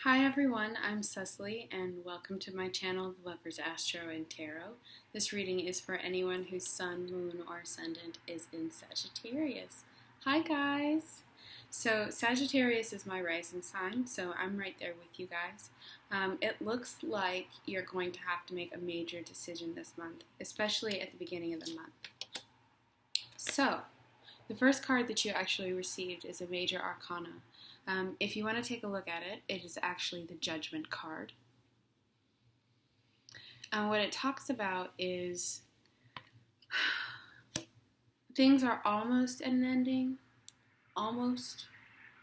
Hi everyone, I'm Cecily and welcome to my channel, The Lover's Astro and Tarot. This reading is for anyone whose sun, moon, or ascendant is in Sagittarius. Hi guys! So Sagittarius is my rising sign, so I'm right there with you guys. It looks like you're going to have to make a major decision this month, especially at the beginning of the month. So, the first card that you actually received is a major arcana. If you want to take a look at it, it is actually the Judgment card. And what it talks about is things are almost at an ending. Almost.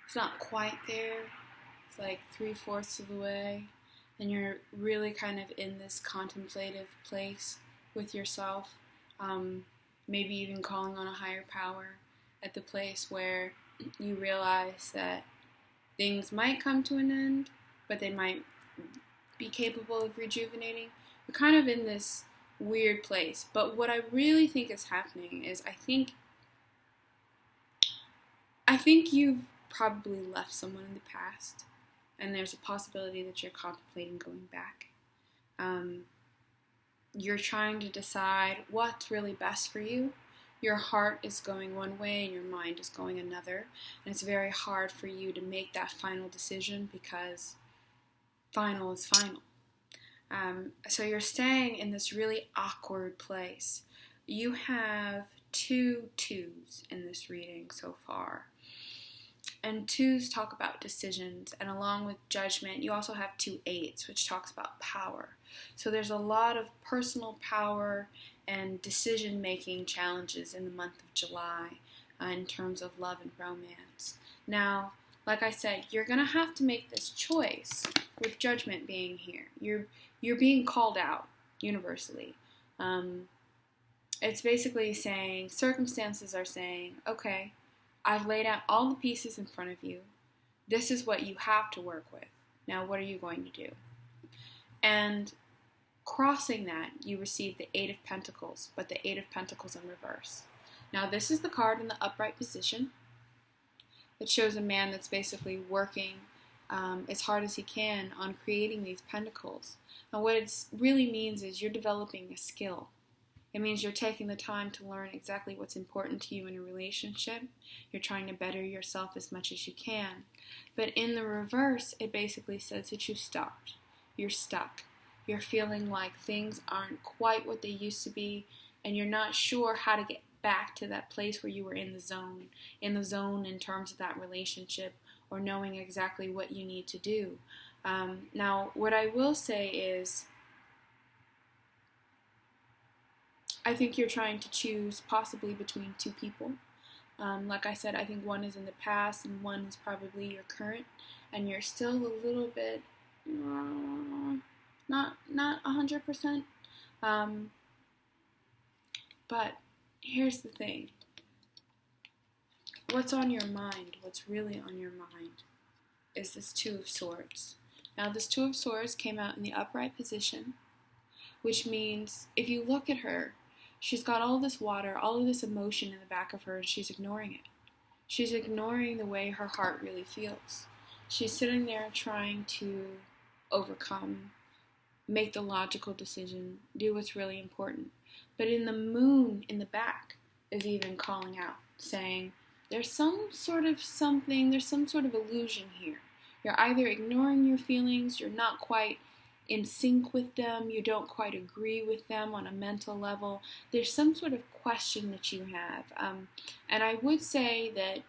It's not quite there. It's like 3/4 of the way. And you're really kind of in this contemplative place with yourself. Maybe even calling on a higher power at the place where you realize that things might come to an end, but they might be capable of rejuvenating. You're kind of in this weird place. But what I really think is happening is I think you've probably left someone in the past, and there's a possibility that you're contemplating going back. You're trying to decide what's really best for you. Your heart is going one way and your mind is going another. And it's very hard for you to make that final decision because final is final. So you're staying in this really awkward place. You have 2 2s in this reading so far. And 2s talk about decisions, and along with judgment, you also have 2 8s, which talks about power. So there's a lot of personal power and decision-making challenges in the month of July in terms of love and romance. Now, like I said, you're going to have to make this choice with judgment being here. You're being called out universally. It's basically saying, circumstances are saying, okay, I've laid out all the pieces in front of you. This is what you have to work with. Now, what are you going to do? And crossing that, you receive the 8 of Pentacles, but the 8 of Pentacles in reverse. Now, this is the card in the upright position. It shows a man that's basically working as hard as he can on creating these pentacles. And what it really means is you're developing a skill. It means you're taking the time to learn exactly what's important to you in a relationship. You're trying to better yourself as much as you can. But in the reverse, it basically says that you've stopped. You're stuck. You're feeling like things aren't quite what they used to be, and you're not sure how to get back to that place where you were in the zone in terms of that relationship, or knowing exactly what you need to do. Now, what I will say is, I think you're trying to choose possibly between 2 people. Like I said, I think one is in the past and one is probably your current, and you're still a little bit not 100%. But here's the thing. What's on your mind, what's really on your mind, is this 2 of Swords. Now, this 2 of Swords came out in the upright position, which means if you look at her, she's got all this water, all of this emotion in the back of her, and she's ignoring it. She's ignoring the way her heart really feels. She's sitting there trying to overcome, make the logical decision, do what's really important. But in the moon in the back is even calling out, saying, there's some sort of illusion here. You're either ignoring your feelings, you're not quite in sync with them, you don't quite agree with them on a mental level. There's some sort of question that you have. And I would say that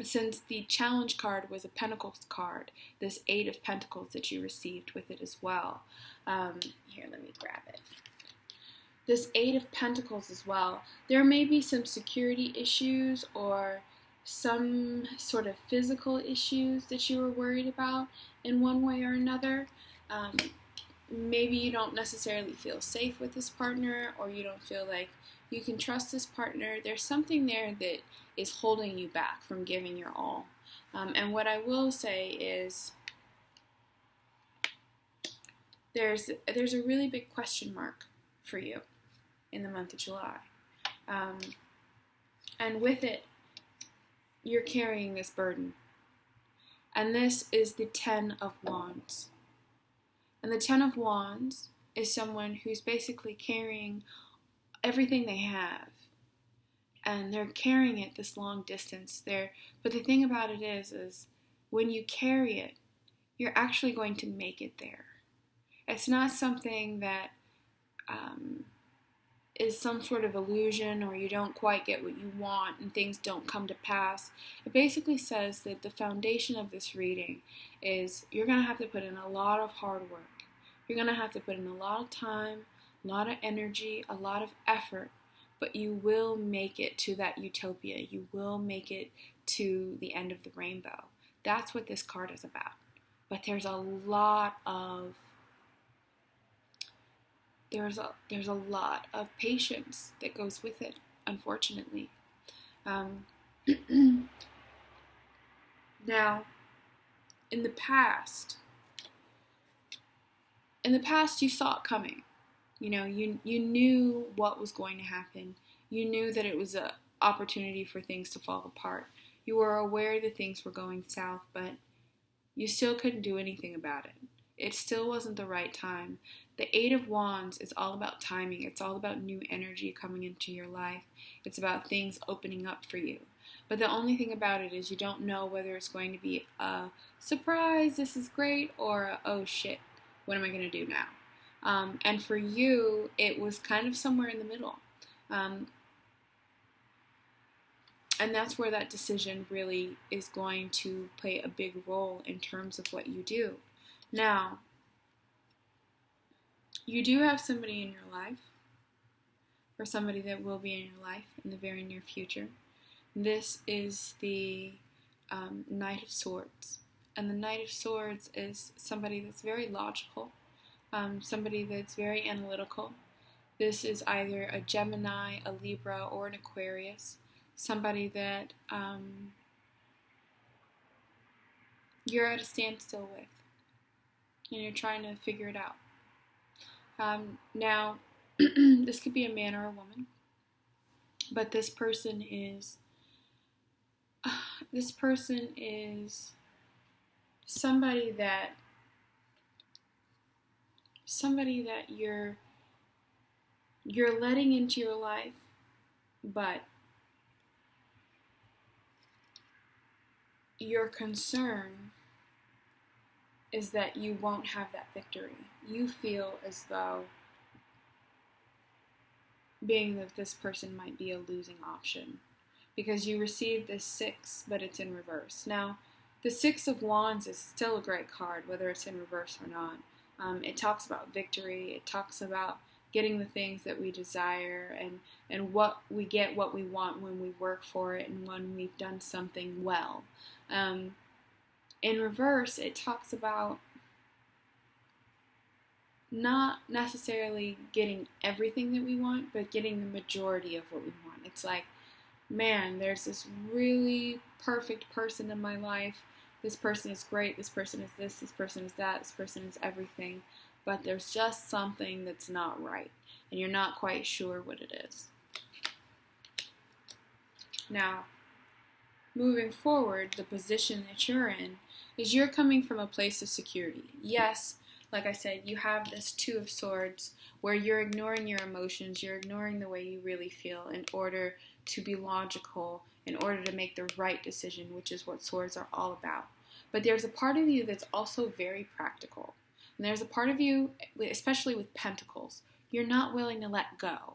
since the challenge card was a Pentacles card, this 8 of Pentacles that you received with it as well. Here, let me grab it. This 8 of Pentacles as well. There may be some security issues or some sort of physical issues that you were worried about in one way or another. Maybe you don't necessarily feel safe with this partner, or you don't feel like you can trust this partner. There's something there that is holding you back from giving your all. And what I will say is there's a really big question mark for you in the month of July. And with it, you're carrying this burden. And this is the Ten of Wands. And the Ten of Wands is someone who's basically carrying everything they have. And they're carrying it this long distance there. But the thing about it is when you carry it, you're actually going to make it there. It's not something that is some sort of illusion, or you don't quite get what you want and things don't come to pass. It basically says that the foundation of this reading is you're going to have to put in a lot of hard work. You're going to have to put in a lot of time, a lot of energy, a lot of effort, but you will make it to that utopia. You will make it to the end of the rainbow. That's what this card is about. But there's a lot of patience that goes with it, unfortunately. Now, in the past you saw it coming. You know, you knew what was going to happen. You knew that it was an opportunity for things to fall apart. You were aware that things were going south, but you still couldn't do anything about it. It still wasn't the right time. The Eight of Wands is all about timing. It's all about new energy coming into your life. It's about things opening up for you. But the only thing about it is you don't know whether it's going to be a surprise, this is great, or a, oh shit, what am I going to do now? And for you, it was kind of somewhere in the middle. And that's where that decision really is going to play a big role in terms of what you do. Now, you do have somebody in your life, or somebody that will be in your life in the very near future. This is the Knight of Swords. And the Knight of Swords is somebody that's very logical, somebody that's very analytical. This is either a Gemini, a Libra, or an Aquarius. Somebody that you're at a standstill with, and you're trying to figure it out. Now, this could be a man or a woman, but this person is somebody that you're letting into your life, but your concern is that you won't have that victory. You feel as though being with this person might be a losing option because you received this 6, but it's in reverse. Now, the 6 of Wands is still a great card, whether it's in reverse or not. It talks about victory. It talks about getting the things that we desire and what we get, what we want when we work for it and when we've done something well. In reverse, it talks about not necessarily getting everything that we want, but getting the majority of what we want. It's like, man, there's this really perfect person in my life. This person is great. This person is this person is that. This person is everything. But there's just something that's not right, and you're not quite sure what it is. Now, moving forward, the position that you're in is you're coming from a place of security. Yes, like I said, you have this 2 of Swords where you're ignoring your emotions, you're ignoring the way you really feel in order to be logical, in order to make the right decision, which is what Swords are all about. But there's a part of you that's also very practical. And there's a part of you, especially with Pentacles, you're not willing to let go.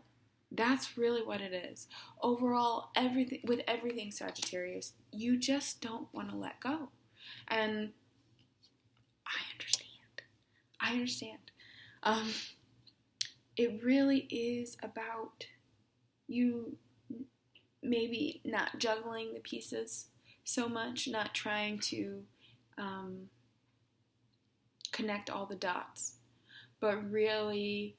That's really what it is. Overall, with everything, Sagittarius, you just don't want to let go. And I understand. It really is about you maybe not juggling the pieces so much, not trying to connect all the dots, but really,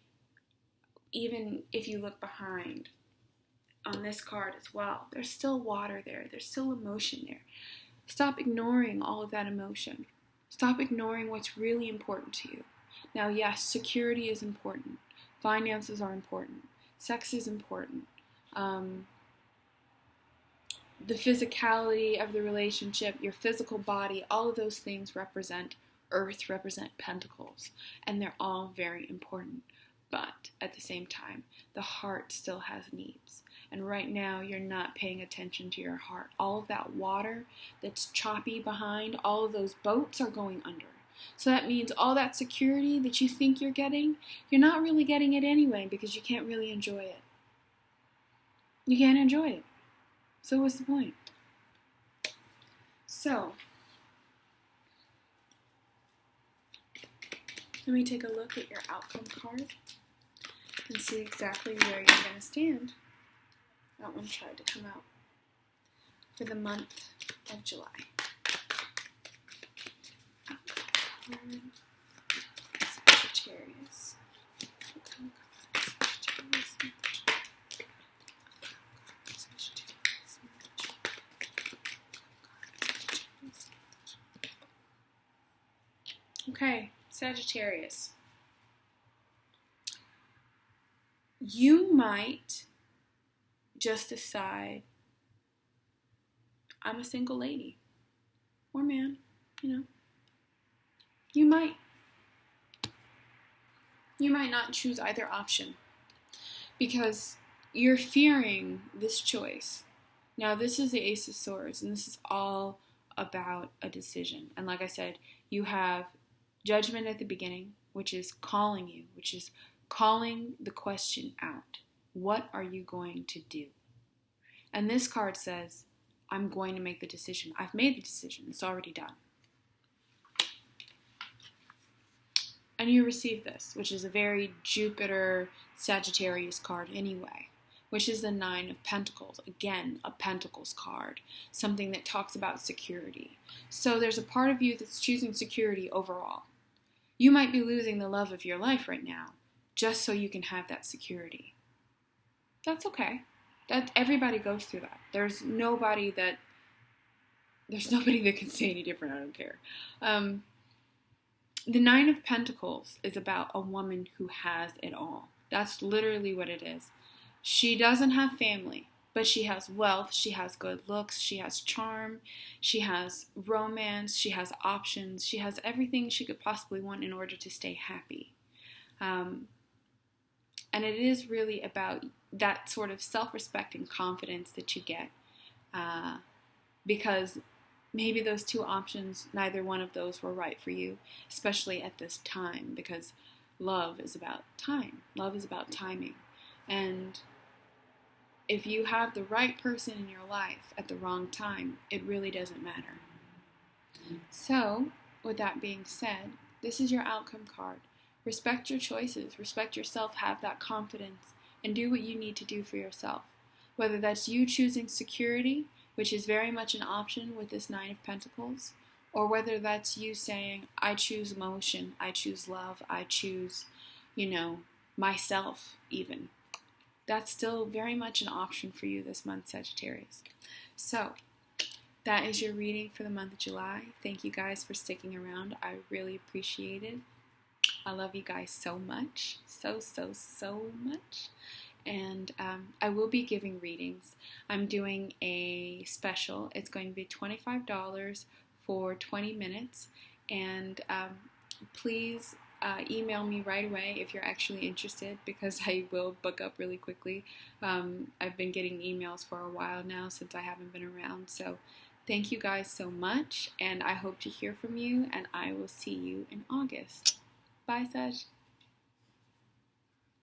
even if you look behind on this card as well, there's still water there, there's still emotion there. Stop ignoring all of that emotion. Stop ignoring what's really important to you. Now, yes, security is important. Finances are important. Sex is important. the physicality of the relationship, your physical body, all of those things represent Earth, represent pentacles, and they're all very important. But at the same time, the heart still has needs. And right now, you're not paying attention to your heart. All of that water that's choppy behind, all of those boats are going under. So that means all that security that you think you're getting, you're not really getting it anyway because you can't really enjoy it. You can't enjoy it. So what's the point? So, let me take a look at your outcome card and see exactly where you're going to stand. That one tried to come out for the month of July. Sagittarius. Okay, Sagittarius. You might just decide, I'm a single lady or man, You might not choose either option because you're fearing this choice. Now, this is the Ace of Swords, and this is all about a decision. And like I said, you have Judgment at the beginning, which is calling you, which is calling the question out. What are you going to do? And this card says, I'm going to make the decision. I've made the decision. It's already done. And you receive this, which is a very Jupiter Sagittarius card anyway, which is the Nine of Pentacles. Again, a Pentacles card, something that talks about security. So there's a part of you that's choosing security overall. You might be losing the love of your life right now, just so you can have that security. That's okay. That everybody goes through that. There's nobody that can say any different. I don't care. The Nine of Pentacles is about a woman who has it all. That's literally what it is. She doesn't have family, but she has wealth, she has good looks, she has charm, she has romance, she has options, she has everything she could possibly want in order to stay happy. And it is really about that sort of self-respect and confidence that you get because maybe those two options, neither one of those were right for you, especially at this time, because love is about time. Love is about timing. And if you have the right person in your life at the wrong time, it really doesn't matter. So, with that being said, this is your outcome card. Respect your choices, respect yourself, have that confidence, and do what you need to do for yourself. Whether that's you choosing security, which is very much an option with this Nine of Pentacles, or whether that's you saying, I choose emotion, I choose love, I choose, myself even. That's still very much an option for you this month, Sagittarius. So, that is your reading for the month of July. Thank you guys for sticking around. I really appreciate it. I love you guys so much. So much. And I will be giving readings. I'm doing a special. It's going to be $25 for 20 minutes. And please email me right away if you're actually interested, because I will book up really quickly. I've been getting emails for a while now since I haven't been around. So thank you guys so much, and I hope to hear from you, and I will see you in August. Bye, Sag.